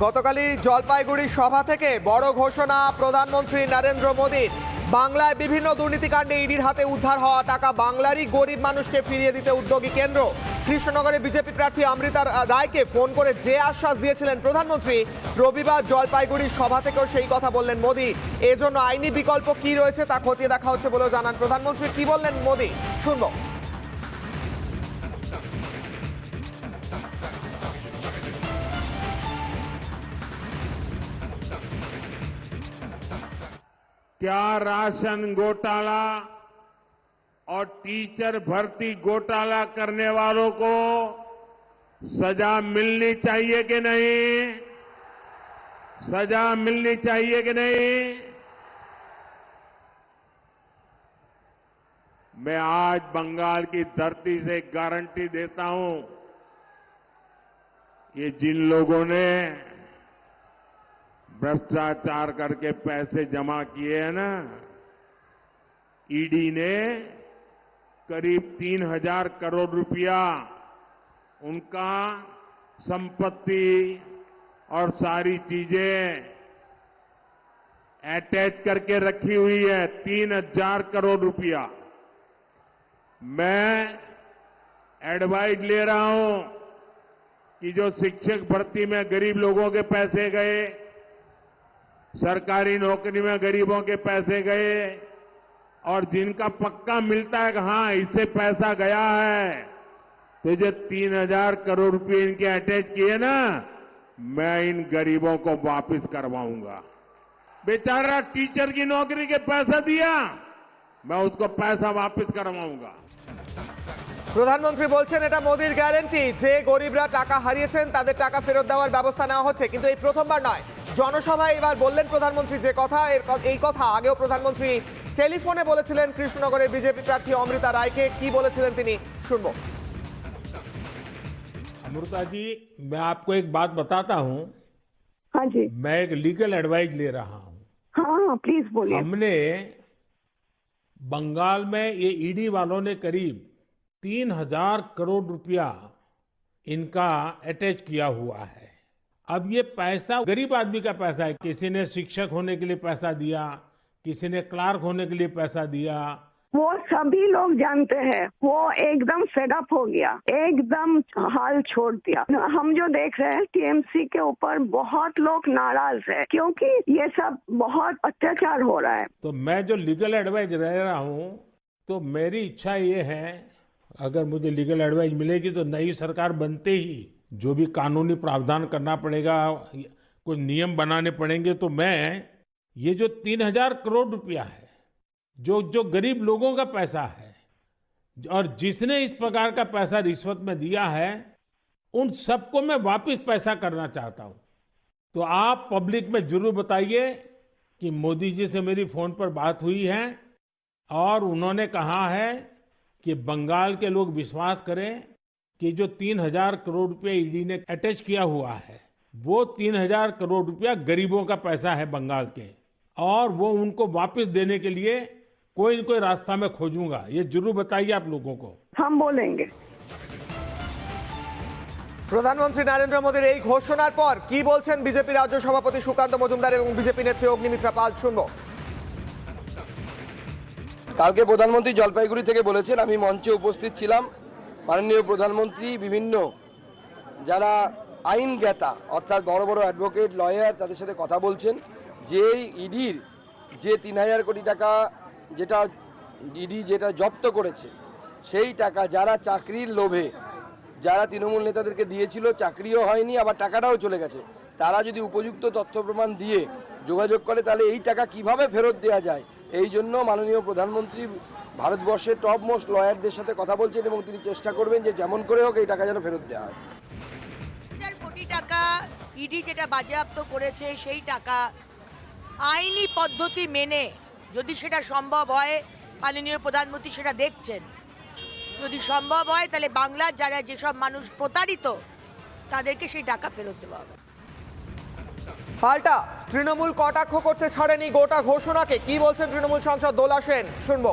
গতকালই জলপাইগুড়ি সভা থেকে বড় ঘোষণা প্রধানমন্ত্রী নরেন্দ্র মোদীর। বাংলায় বিভিন্ন দুর্নীতিকাণ্ডে ইডির হাতে উদ্ধার হওয়া টাকা বাংলারই গরিব মানুষকে ফিরিয়ে দিতে উদ্যোগী কেন্দ্র। কৃষ্ণনগরে বিজেপি প্রার্থী অমৃতা রায়কে ফোন করে যে আশ্বাস দিয়েছিলেন প্রধানমন্ত্রী, রবিবার জলপাইগুড়ি সভা থেকেও সেই কথা বললেন মোদী। এজন্য আইনি বিকল্প কি রয়েছে তা খতিয়ে দেখা হচ্ছে বলেও জানান প্রধানমন্ত্রী। কি বললেন মোদী শুনবো। क्या राशन घोटाला और टीचर भर्ती घोटाला करने वालों को सजा मिलनी चाहिए कि नहीं? सजा मिलनी चाहिए कि नहीं? मैं आज बंगाल की धरती से गारंटी देता हूं, ये जिन लोगों ने भ्रष्टाचार करके पैसे जमा किए हैं ना, ईडी ने करीब 3000 करोड़ रुपया उनका संपत्ति और सारी चीजें अटैच करके रखी हुई है। 3000 करोड़ रुपया। मैं एडवाइस ले रहा हूं कि जो शिक्षक भर्ती में गरीब लोगों के पैसे गए, सरकारी नौकरी में गरीबों के पैसे गए, और जिनका पक्का मिलता है कि हाँ इससे पैसा गया है, तो जो 3000 करोड़ रुपए इनके अटैच किए ना, मैं इन गरीबों को वापस करवाऊंगा। बेचारा टीचर की नौकरी के पैसा दिया, मैं उसको पैसा वापस करवाऊंगा। প্রধানমন্ত্রী বলছেন এটা মোদির গ্যারান্টি যে গরিবরা টাকা হারিয়েছেন তাদের টাকা ফেরত দেওয়ার ব্যবস্থা নেওয়া হচ্ছে। কিন্তু এই প্রথমবার নয়, জনসভায় এবার বললেন প্রধানমন্ত্রী যে কথা, এই কথা আগেও প্রধানমন্ত্রী টেলিফোনে বলেছিলেন কৃষ্ণনগরের বিজেপি প্রার্থী অমৃতা রায়কে। কি বলেছিলেন তিনি শুনবো। अमृता जी, मैं आपको एक बात बताता हूँ। हाँ जी। मैं एक लीगल एडवाइस ले रहा हूँ। हाँ प्लीज बोलिए। हमने बंगाल में ये ईडी वालों ने करीब 3000 करोड़ रुपया इनका अटैच किया हुआ है। अब ये पैसा गरीब आदमी का पैसा है। किसी ने शिक्षक होने के लिए पैसा दिया, किसी ने क्लार्क होने के लिए पैसा दिया। वो सभी लोग जानते हैं, वो एकदम फेडअप हो गया, एकदम हाल छोड़ दिया। हम जो देख रहे हैं टीएमसी के ऊपर बहुत लोग नाराज है क्योंकि ये सब बहुत अत्याचार हो रहा है। तो मैं जो लीगल एडवाइस ले रहा हूँ, तो मेरी इच्छा ये है, अगर मुझे लीगल एडवाइस मिलेगी तो नई सरकार बनते ही जो भी कानूनी प्रावधान करना पड़ेगा, कुछ नियम बनाने पड़ेंगे, तो मैं ये जो 3000 करोड़ रुपया है, जो गरीब लोगों का पैसा है, और जिसने इस प्रकार का पैसा रिश्वत में दिया है, उन सबको मैं वापस पैसा करना चाहता हूं। तो आप पब्लिक में जरूर बताइए कि मोदी जी से मेरी फोन पर बात हुई है और उन्होंने कहा है कि बंगाल के लोग विश्वास करें कि जो 3000 करोड़ रुपया ईडी ने अटैच किया हुआ है, वो 3000 करोड़ रुपया गरीबों का पैसा है बंगाल के, और वो उनको वापस देने के लिए कोई न कोई रास्ता मैं खोजूंगा। ये जरूर बताइए आप लोगों को। हम बोलेंगे। প্রধানমন্ত্রী নরেন্দ্র মোদীর এই ঘোষণার পর কি বলছেন বিজেপি রাজ্য সভাপতি সুকান্ত মজুমদার এবং বিজেপি নেত্রী অগ্নিমিত্রা পাল শুনবো। কালকে প্রধানমন্ত্রী জলপাইগুড়ি থেকে বলেছেন, আমি মঞ্চে উপস্থিত ছিলাম। মাননীয় প্রধানমন্ত্রী বিভিন্ন যারা আইন জ্ঞাতা অর্থাৎ বড় বড় অ্যাডভোকেট, লয়ার, তাদের সাথে কথা বলছেন যে ইডির যে 3000 কোটি টাকা যেটা ইডি যেটা জব্দ করেছে, সেই টাকা যারা চাকরির লোভে যারা তৃণমূল নেতাদেরকে দিয়েছিল, চাকরিও হয়নি, আবার টাকাটাও চলে গেছে, তারা যদি উপযুক্ত তথ্য প্রমাণ দিয়ে যোগাযোগ করে তাহলে এই টাকা কিভাবে ফেরত দেওয়া যায়, এই জন্য মাননীয় প্রধানমন্ত্রী ভারতবর্ষের টপ মোস্ট লয়ারদের সাথে কথা বলছেন এবং তিনি চেষ্টা করবেন যে যেমন করে হোক এই টাকা যেন ফেরত দেওয়া হয়। 1000 কোটি টাকা ইডি যেটা বাজেয়াপ্ত করেছে, সেই টাকা আইনি পদ্ধতি মেনে যদি সেটা সম্ভব হয়, মাননীয় প্রধানমন্ত্রী সেটা দেখছেন, যদি সম্ভব হয় তাহলে বাংলার যারা যেসব মানুষ প্রতারিত তাদেরকে সেই টাকা ফেরত দেওয়া হবে। পাল্টা তৃণমূল কটাক্ষ করতে ছাড়েনি গোটা ঘোষণাকে। কি বলছেন তৃণমূল সাংসদ দোলা সেন শুনবো।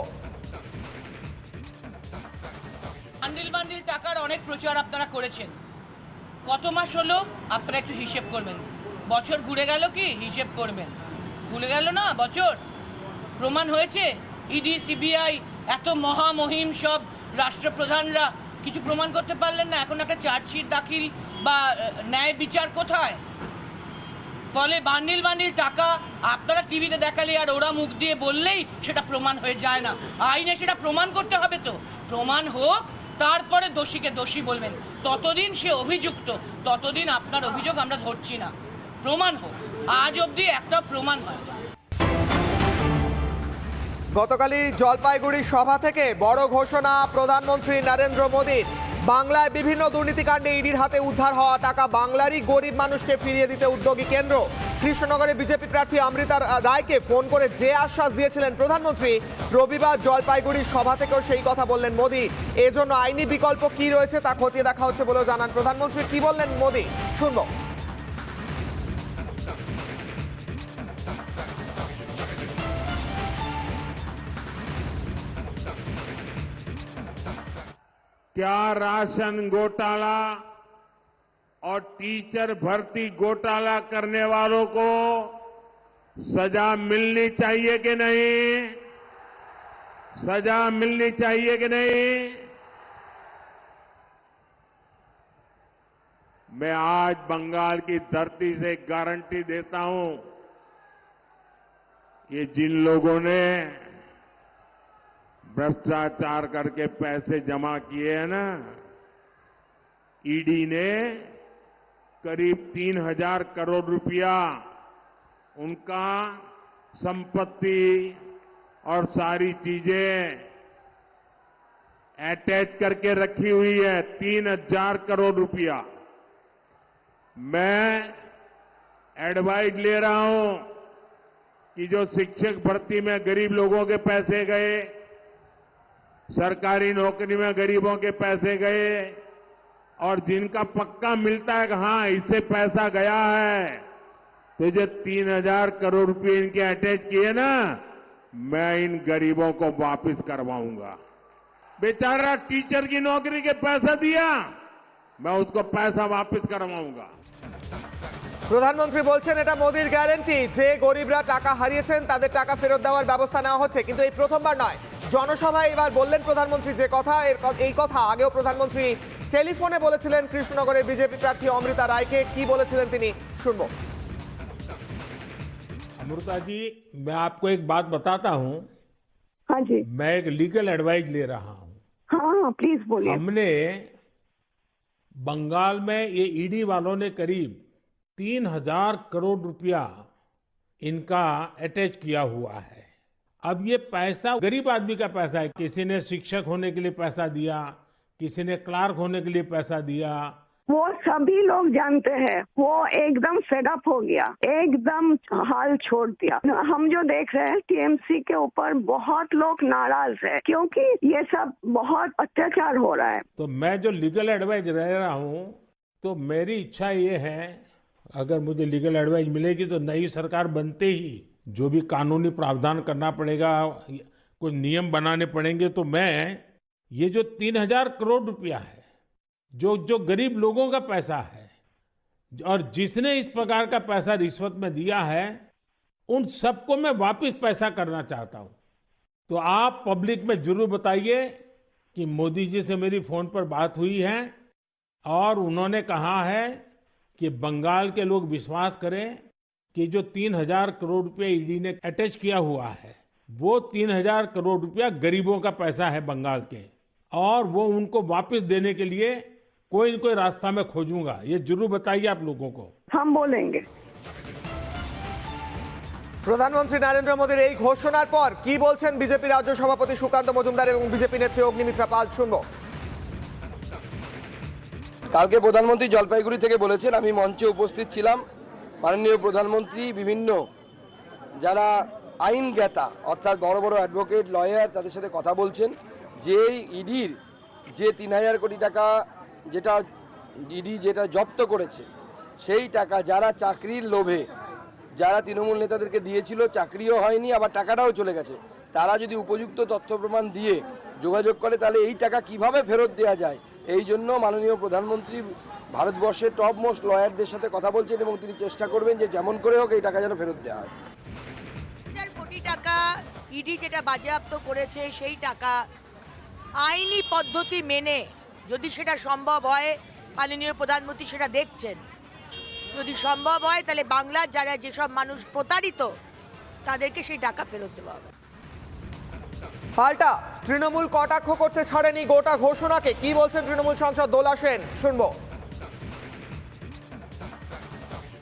বান্ডিল বান্ডিল টাকার অনেক প্রচার আপনারা করেছেন, কত মাস হলো আপনারা একটু হিসেব করবেন। বছর ঘুরে গেল কি হিসেব করবেন? ভুলে গেল না বছর? প্রমাণ হয়েছে ইডি সিবিআই এত মহামহিম সব রাষ্ট্রপ্রধানরা কিছু প্রমাণ করতে পারলেন না। এখন একটা চার্জশিট দাখিল বা ন্যায় বিচার কোথায়? ফলে বান্ডিল বান্ডিল টাকা আপনারা টিভিতে দেখালে আর ওরা মুখ দিয়ে বললেই সেটা প্রমাণ হয়ে যায় না। আইনে সেটা প্রমাণ করতে হবে, তো প্রমাণ হোক, তারপরে দোষীকে দোষী বলবেন। ততদিন সে অভিযুক্ত, ততদিন আপনার অভিযোগ আমরা ধরছি না। প্রমাণ হোক। আজ অবধি একটা প্রমাণ হয় না। গতকালই জলপাইগুড়ি সভা থেকে বড় ঘোষণা প্রধানমন্ত্রী নরেন্দ্র মোদীর। বাংলায় বিভিন্ন দুর্নীতিকাণ্ডে ইডির হাতে উদ্ধার হওয়া টাকা বাংলারই গরিব মানুষকে ফিরিয়ে দিতে উদ্যোগী কেন্দ্র। কৃষ্ণনগরে বিজেপি প্রার্থী অমৃতা রায়কে ফোন করে যে আশ্বাস দিয়েছিলেন প্রধানমন্ত্রী, রবিবার জলপাইগুড়ি সভা থেকেও সেই কথা বললেন মোদী। এজন্য আইনি বিকল্প কি রয়েছে তা খতিয়ে দেখা হচ্ছে বলেও জানান প্রধানমন্ত্রী। কি বললেন মোদী শুনবো। क्या राशन घोटाला और टीचर भर्ती घोटाला करने वालों को सजा मिलनी चाहिए कि नहीं? सजा मिलनी चाहिए कि नहीं? मैं आज बंगाल की धरती से गारंटी देता हूं कि जिन लोगों ने भ्रष्टाचार करके पैसे जमा किए हैं ना, ईडी ने करीब 3,000 करोड़ रुपया उनका संपत्ति और सारी चीजें अटैच करके रखी हुई है। 3,000 करोड़ रुपया। मैं एडवाइस ले रहा हूं कि जो शिक्षक भर्ती में गरीब लोगों के पैसे गए, सरकारी नौकरी में गरीबों के पैसे गए, और जिनका पक्का मिलता है कि हाँ इससे पैसा गया है, तो जो 3,000 करोड़ रुपए इनके अटैच किए ना, मैं इन गरीबों को वापस करवाऊंगा। बेचारा टीचर की नौकरी के पैसा दिया, मैं उसको पैसा वापस करवाऊंगा। প্রধানমন্ত্রী বলছেন এটা মোদির গ্যারান্টি যে গরিবরা টাকা হারিয়েছেন তাদের টাকা ফেরত দেওয়ার ব্যবস্থা নেওয়া হচ্ছে। কিন্তু এই প্রথমবার নয়, জনসভায় এবার বললেন প্রধানমন্ত্রী যে কথা, এই কথা আগেও প্রধানমন্ত্রী টেলিফোনে বলেছিলেন কৃষ্ণনগরের বিজেপি প্রার্থী অমৃতা রায়কে। কি বলেছিলেন তিনি শুনবো। अमृता जी, मैं आपको एक बात बताता हूँ। हाँ जी। मैं एक लीगल एडवाइस ले रहा हूँ। हाँ प्लीज बोलिए। हमने बंगाल में ये ईडी वालों ने करीब 3,000 करोड़ रुपया इनका अटैच किया हुआ है। अब ये पैसा गरीब आदमी का पैसा है। किसी ने शिक्षक होने के लिए पैसा दिया, किसी ने क्लार्क होने के लिए पैसा दिया। वो सभी लोग जानते हैं, वो एकदम फेडअप हो गया, एकदम हाल छोड़ दिया। हम जो देख रहे हैं टीएमसी के ऊपर बहुत लोग नाराज है क्योंकि ये सब बहुत अत्याचार हो रहा है। तो मैं जो लीगल एडवाइस रह रहा हूँ, तो मेरी इच्छा ये है, अगर मुझे लीगल एडवाइस मिलेगी तो नई सरकार बनते ही जो भी कानूनी प्रावधान करना पड़ेगा, कुछ नियम बनाने पड़ेंगे, तो मैं ये जो 3,000 करोड़ रुपया है, जो गरीब लोगों का पैसा है, और जिसने इस प्रकार का पैसा रिश्वत में दिया है, उन सबको मैं वापस पैसा करना चाहता हूं। तो आप पब्लिक में जरूर बताइए कि मोदी जी से मेरी फोन पर बात हुई है और उन्होंने कहा है कि बंगाल के लोग विश्वास करें कि जो 3,000 करोड़ रुपया ईडी ने अटैच किया हुआ है, वो 3,000 करोड़ रुपया गरीबों का पैसा है बंगाल के, और वो उनको वापस देने के लिए कोई न कोई रास्ता मैं खोजूंगा। ये जरूर बताइए आप लोगों को। हम बोलेंगे। প্রধানমন্ত্রী নরেন্দ্র মোদীর এই ঘোষণার পর কি বলছেন বিজেপি রাজ্য সভাপতি সুকান্ত মজুমদার এবং বিজেপি নেত্রী অগ্নিমিত্রা পাল শুনবো। কালকে প্রধানমন্ত্রী জলপাইগুড়ি থেকে বলেছেন, আমি মঞ্চে উপস্থিত ছিলাম, মাননীয় প্রধানমন্ত্রী বিভিন্ন যারা আইন জ্ঞাতা অর্থাৎ বড় বড় অ্যাডভোকেট লয়ার তাদের সাথে কথা বলছেন যে ইডির যে 3,000 কোটি টাকা যেটা ইডি যেটা জব্দ করেছে, সেই টাকা যারা চাকরির লোভে যারা তৃণমূল নেতাদেরকে দিয়েছিল, চাকরিও হয়নি, আবার টাকাটাও চলে গেছে, তারা যদি উপযুক্ত তথ্য প্রমাণ দিয়ে যোগাযোগ করে তাহলে এই টাকা কিভাবে ফেরত দেওয়া যায়, এই জন্য মাননীয় প্রধানমন্ত্রী ভারতবর্ষের টপ মোস্ট লয়ারদের সাথে কথা বলছেন এবং তিনি চেষ্টা করবেন যে যেমন করে হোক এই টাকা যেন ফেরত দেওয়া হয়। 1000 কোটি টাকা ইডি যেটা বাজেয়াপ্ত করেছে সেই টাকা আইনি পদ্ধতি মেনে যদি সেটা সম্ভব হয়, মাননীয় প্রধানমন্ত্রী সেটা দেখছেন, যদি সম্ভব হয় তাহলে বাংলার যারা যেসব মানুষ প্রতারিত তাদেরকে সেই টাকা ফেরত দেওয়া হবে। পাল্টা তৃণমূল কটাক্ষ করতে ছাড়েনি গোটা ঘোষণাকে, কি বলছেন তৃণমূল সাংসদ দোলা সেন, শুনবো।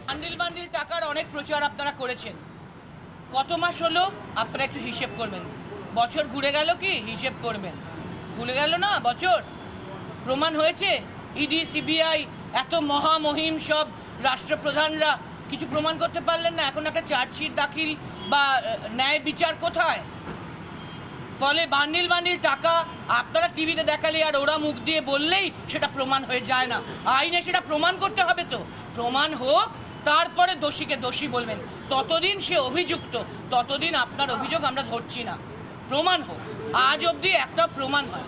বান্ডিল বান্ডিল টাকার অনেক প্রচার আপনারা করেছেন, কত মাস হলো আপনারা একটু হিসেব করবেন। বছর ঘুরে গেল কি হিসেব করবেন, ভুলে গেল না বছর। প্রমাণ হয়েছে ইডি সিবিআই এত মহামহিম সব রাষ্ট্রপ্রধানরা কিছু প্রমাণ করতে পারলেন না, এখন একটা চার্জশিট দাখিল বা ন্যায় বিচার কোথায়? ফলে বান্ডিল বান্ডিল টাকা আপনারা টিভিতে দেখালে আর ওরা মুখ দিয়ে বললেই সেটা প্রমাণ হয়ে যায় না, আইনে সেটা প্রমাণ করতে হবে। তো প্রমাণ হোক, তারপরে দোষীকে দোষী বলবেন। ততদিন সে অভিযুক্ত, ততদিন আপনার অভিযোগ আমরা ধরছি না। প্রমাণ হোক, আজ অবধি একটা প্রমাণ হয়।